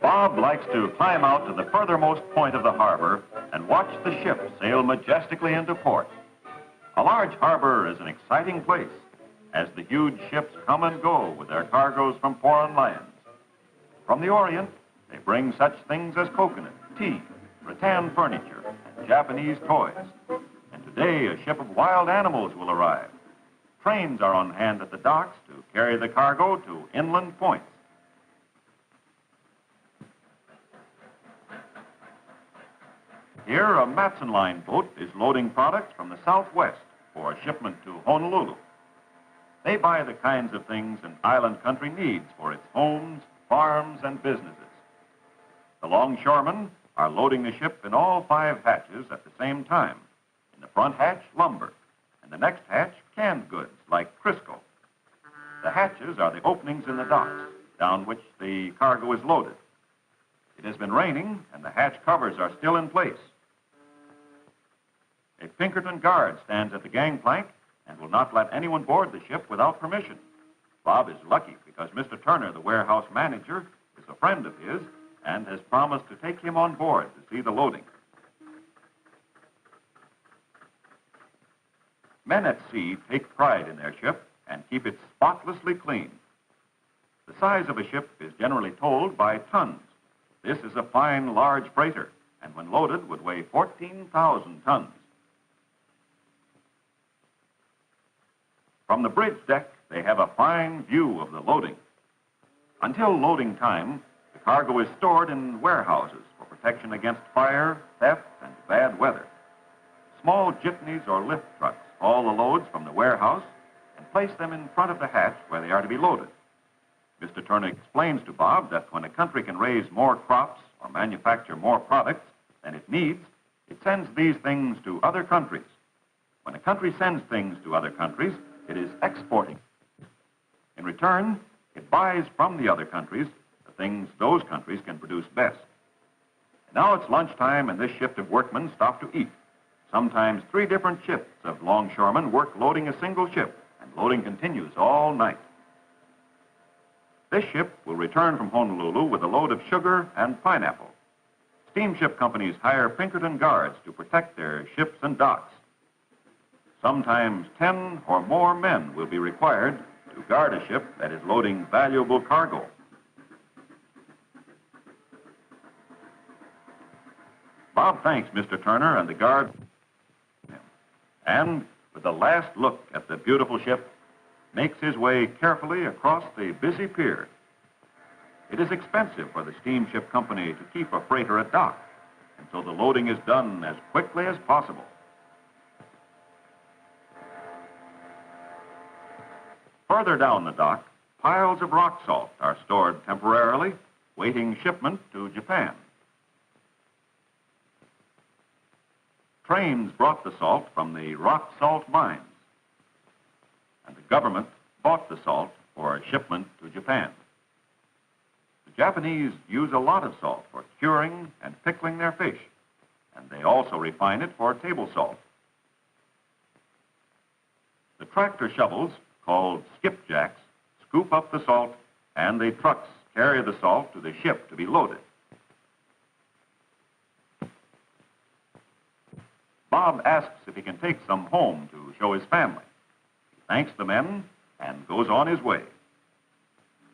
Bob likes to climb out to the furthermost point of the harbor and watch the ship sail majestically into port. A large harbor is an exciting place as the huge ships come and go with their cargoes from foreign lands. From the Orient, they bring such things as coconut, tea, rattan furniture, and Japanese toys. And today, a ship of wild animals will arrive. Trains are on hand at the docks to carry the cargo to inland points. Here, a Matson Line boat is loading products from the Southwest for a shipment to Honolulu. They buy the kinds of things an island country needs for its homes, farms, and businesses. The longshoremen are loading the ship in all 5 hatches at the same time. In the front hatch, lumber, and the next hatch, canned goods like Crisco. The hatches are the openings in the docks down which the cargo is loaded. It has been raining, and the hatch covers are still in place. A Pinkerton guard stands at the gangplank and will not let anyone board the ship without permission. Bob is lucky because Mr. Turner, the warehouse manager, is a friend of his and has promised to take him on board to see the loading. Men at sea take pride in their ship and keep it spotlessly clean. The size of a ship is generally told by tons. This is a fine, large freighter, and when loaded would weigh 14,000 tons. From the bridge deck, they have a fine view of the loading. Until loading time, the cargo is stored in warehouses for protection against fire, theft, and bad weather. Small jitneys or lift trucks haul the loads from the warehouse and place them in front of the hatch where they are to be loaded. Mr. Turner explains to Bob that when a country can raise more crops or manufacture more products than it needs, it sends these things to other countries. When a country sends things to other countries, it is exporting. In return, it buys from the other countries the things those countries can produce best. Now it's lunchtime, and this shift of workmen stop to eat. Sometimes 3 different shifts of longshoremen work loading a single ship, and loading continues all night. This ship will return from Honolulu with a load of sugar and pineapple. Steamship companies hire Pinkerton guards to protect their ships and docks. Sometimes 10 or more men will be required to guard a ship that is loading valuable cargo. Bob thanks Mr. Turner and the guard, and with a last look at the beautiful ship, makes his way carefully across the busy pier. It is expensive for the steamship company to keep a freighter at dock, and so the loading is done as quickly as possible. Further down the dock, piles of rock salt are stored temporarily, waiting shipment to Japan. Trains brought the salt from the rock salt mines, and the government bought the salt for a shipment to Japan. The Japanese use a lot of salt for curing and pickling their fish, and they also refine it for table salt. The tractor shovels, called skipjacks, scoop up the salt, and the trucks carry the salt to the ship to be loaded. Bob asks if he can take some home to show his family. He thanks the men and goes on his way.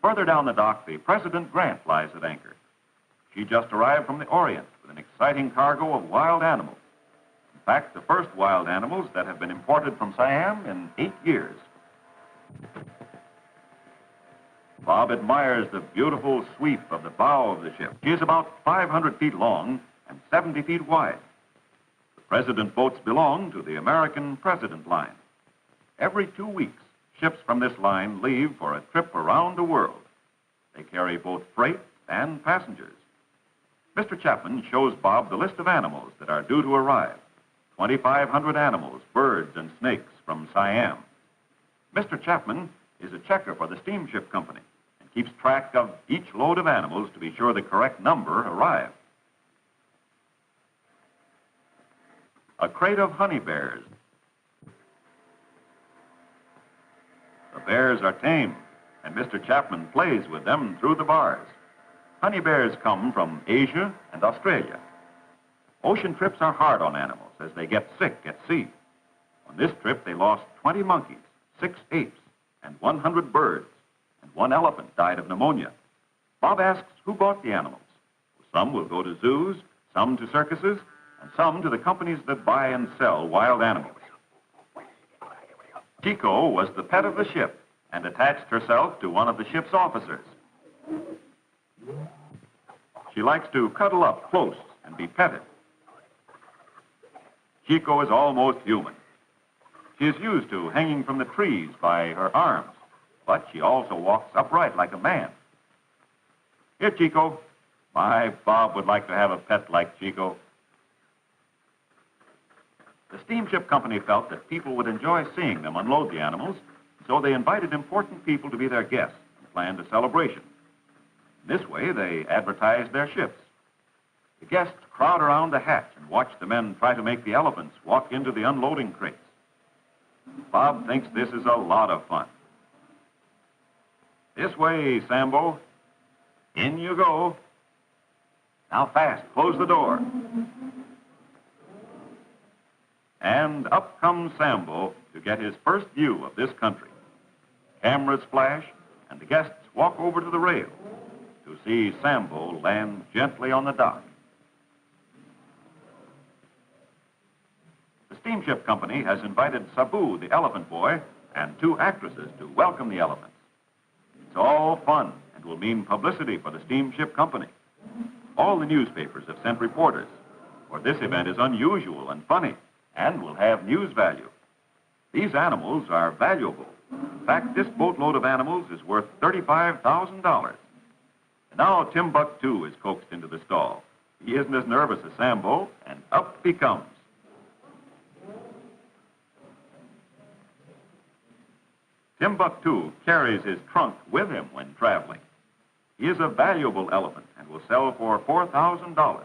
Further down the dock, the President Grant lies at anchor. She just arrived from the Orient with an exciting cargo of wild animals. In fact, the first wild animals that have been imported from Siam in 8 years. Bob admires the beautiful sweep of the bow of the ship. She is about 500 feet long and 70 feet wide. The President boats belong to the American President Line. Every 2 weeks, ships from this line leave for a trip around the world. They carry both freight and passengers. Mr. Chapman shows Bob the list of animals that are due to arrive. 2,500 animals, birds, and snakes from Siam. Mr. Chapman is a checker for the steamship company and keeps track of each load of animals to be sure the correct number arrive. a crate of honey bears. The bears are tame, and Mr. Chapman plays with them through the bars. Honey bears come from Asia and Australia. Ocean trips are hard on animals as they get sick at sea. On this trip, they lost 20 monkeys, 6 apes, and 100 birds, and 1 elephant died of pneumonia. Bob asks who bought the animals. Some will go to zoos, some to circuses, and some to the companies that buy and sell wild animals. Chico was the pet of the ship and attached herself to one of the ship's officers. She likes to cuddle up close and be petted. Chico is almost human. She is used to hanging from the trees by her arms, but she also walks upright like a man. Here, Chico. My Bob would like to have a pet like Chico. The steamship company felt that people would enjoy seeing them unload the animals, so they invited important people to be their guests and planned a celebration. This way, they advertised their ships. The guests crowd around the hatch and watch the men try to make the elephants walk into the unloading crates. Bob thinks this is a lot of fun. This way, Sambo. In you go. Now fast, close the door. And up comes Sambo to get his first view of this country. Cameras flash, and the guests walk over to the rail to see Sambo land gently on the dock. The steamship company has invited Sabu, the elephant boy, and 2 actresses to welcome the elephants. It's all fun and will mean publicity for the steamship company. All the newspapers have sent reporters, for this event is unusual and funny and will have news value. These animals are valuable. In fact, this boatload of animals is worth $35,000. And now Timbuktu is coaxed into the stall. He isn't as nervous as Sambo, and up he comes. Timbuktu carries his trunk with him when traveling. He is a valuable elephant and will sell for $4,000.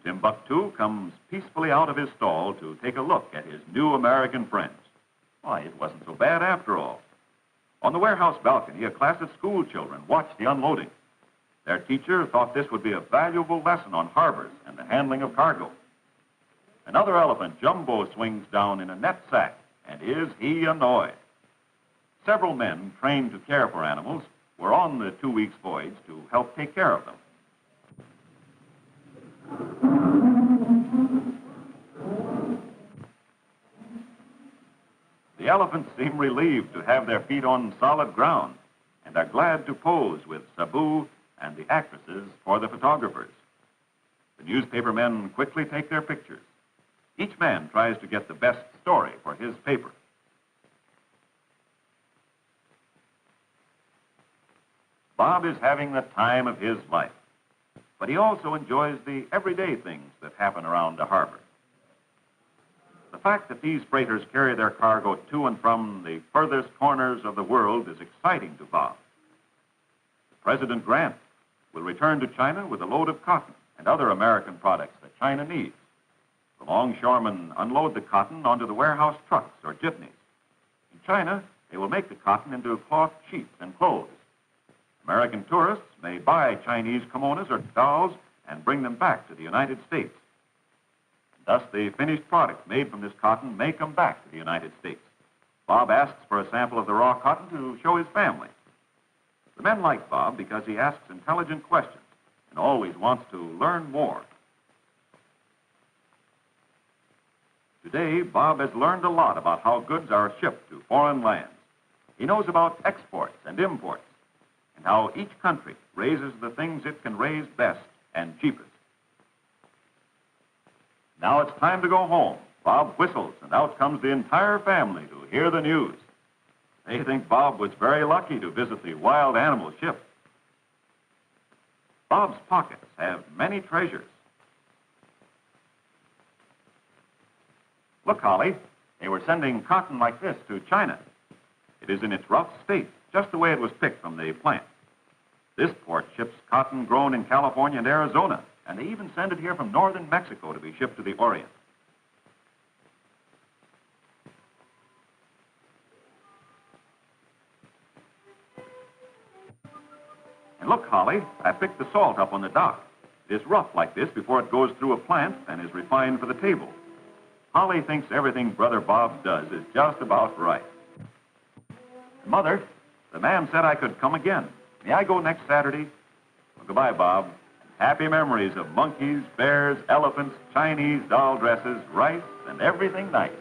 Timbuktu comes peacefully out of his stall to take a look at his new American friends. Why, it wasn't so bad after all. On the warehouse balcony, a class of school children watched the unloading. Their teacher thought this would be a valuable lesson on harbors and the handling of cargo. Another elephant, Jumbo, swings down in a net sack, and is he annoyed. Several men trained to care for animals were on the 2 weeks' voyage to help take care of them. The elephants seem relieved to have their feet on solid ground and are glad to pose with Sabu and the actresses for the photographers. The newspaper men quickly take their pictures. Each man tries to get the best story for his paper. Bob is having the time of his life, but he also enjoys the everyday things that happen around the harbor. The fact that these freighters carry their cargo to and from the furthest corners of the world is exciting to Bob. President Grant will return to China with a load of cotton and other American products that China needs. The longshoremen unload the cotton onto the warehouse trucks or jitneys. In China, they will make the cotton into cloth sheets and clothes. American tourists may buy Chinese kimonos or dolls and bring them back to the United States. Thus, the finished products made from this cotton may come back to the United States. Bob asks for a sample of the raw cotton to show his family. The men like Bob because he asks intelligent questions and always wants to learn more. Today, Bob has learned a lot about how goods are shipped to foreign lands. He knows about exports and imports and how each country raises the things it can raise best and cheapest. Now it's time to go home. Bob whistles, and out comes the entire family to hear the news. They think Bob was very lucky to visit the wild animal ship. Bob's pockets have many treasures. Look, Holly, they were sending cotton like this to China. It is in its rough state, just the way it was picked from the plant. This port ships cotton grown in California and Arizona And they even send it here from northern Mexico to be shipped to the Orient. And look, Holly, I picked the salt up on the dock. It is rough like this before it goes through a plant and is refined for the table. Holly thinks everything Brother Bob does is just about right. Mother, the man said I could come again. May I go next Saturday? Well, goodbye, Bob. Happy memories of monkeys, bears, elephants, Chinese doll dresses, rice, and everything nice.